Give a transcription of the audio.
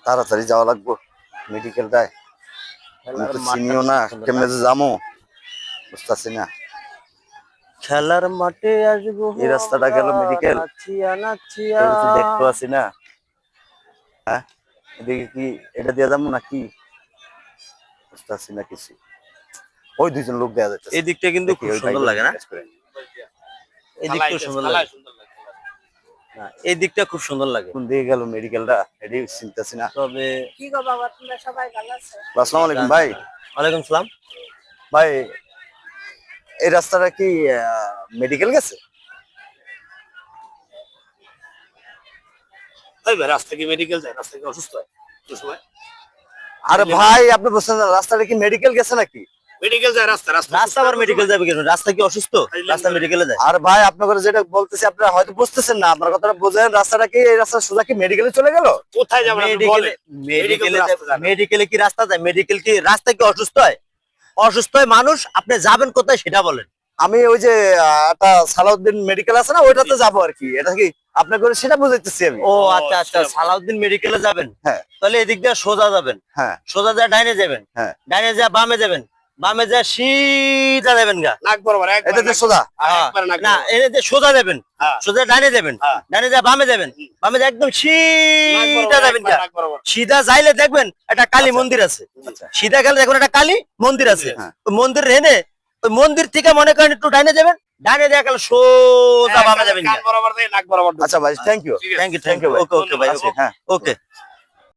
তাড়াতাড়ি যাওয়া লাগবো মেডিকেলটায়। আমি তো চিনিও না, কেমনে যে যাবো বুঝতেছি না। খেলার মাঠে আসবো, এই রাস্তাটা গেল মেডিকেল, নাচিয়া নাচিয়া। কেউ কিছু দেখতে পাচ্ছি না। হ্যাঁ, এদিকে কি এটা দিয়ে যাবো নাকি বুঝতেছি না কিছু। ওই দুইজন লোক দেওয়া যাচ্ছে, এই দিকটা কিন্তু খুব সুন্দর লাগে না? এই দিকটা সুন্দর লাগে। না, এই দিকটা খুব সুন্দর লাগে। কোন দিকে গেল মেডিকেলটা এটাই চিনতেছি না। তবে কি গো বাবা, তোমরা সবাই ভালো আছো? আসসালামু আলাইকুম ভাই। ওয়ালাইকুম সালাম। ভাই এই রাস্তাটা কি মেডিকেল গেছে? ভাই রাস্তা কি মেডিকেল যায়? রাস্তা কি অসুস্থ হয় সময়? আরে ভাই আপনি বলছেন রাস্তাটা কি মেডিকেল গেছে নাকি? মেডিকেল যায় রাস্তা, রাস্তা আবার মেডিকেল যাবে কেন? রাস্তা কি অসুস্থ? রাস্তা মেডিকেলে যায়। আর ভাই আপনাকে যেটা বলতেছি আপনারা হয়তো বুঝতেছেন না, আপনার কথাটা বোঝেন। রাস্তাটা কি এই রাস্তা সোজা কি মেডিকেলে চলে গেল? কোথায় যাবেন আপনি বলেন? মেডিকেলে কি রাস্তা যায়? মেডিকেল কি রাস্তা কি অসুস্থ হয়? অসুস্থ হয় মানুষ, আপনি যাবেন কোথায় সেটা বলেন। আমি ওই যে একটা সালাউদ্দিন মেডিকেল আছে না, ওইটাতে যাবো আর কি। এটা কি আপনাকে সেটা বুঝাইতেছি আমি। ও আচ্ছা আচ্ছা, সালাউদ্দিন মেডিকেলে যাবেন। হ্যাঁ, তাহলে এদিক দিয়ে সোজা যাবেন। হ্যাঁ, সোজা যায় ডাইনে যাবেন। হ্যাঁ, ডাইনে যায় বামে যাবেন। বামে যায় সিধা যাবেন গা। নাক বরাবর এটা তো সোজা। না, এনে যে সোজা যাবেন। হ্যাঁ। সোজা ডাইনে যাবেন। হ্যাঁ। ডাইনে যায় বামে যাবেন। বামে যায় একদম সিধা যাবেন গা। নাক বরাবর। সিধা যাইলে দেখবেন একটা কালী মন্দির আছে। আচ্ছা। সিধা গেলে দেখবেন একটা কালী মন্দির আছে। হ্যাঁ। ওই মন্দির হেনে ওই মন্দির থেকে মনে করেন একটু ডাইনে যাবেন। ডাইনে যায় গেলে সোজা বামে যাবেন গা। কান বরাবর দেয়, নাক বরাবর দেয়। আচ্ছা ভাই, thank you. Thank you Thank you, ভাই। ওকে ওকে ভাই, ওকে হ্যাঁ। ওকে।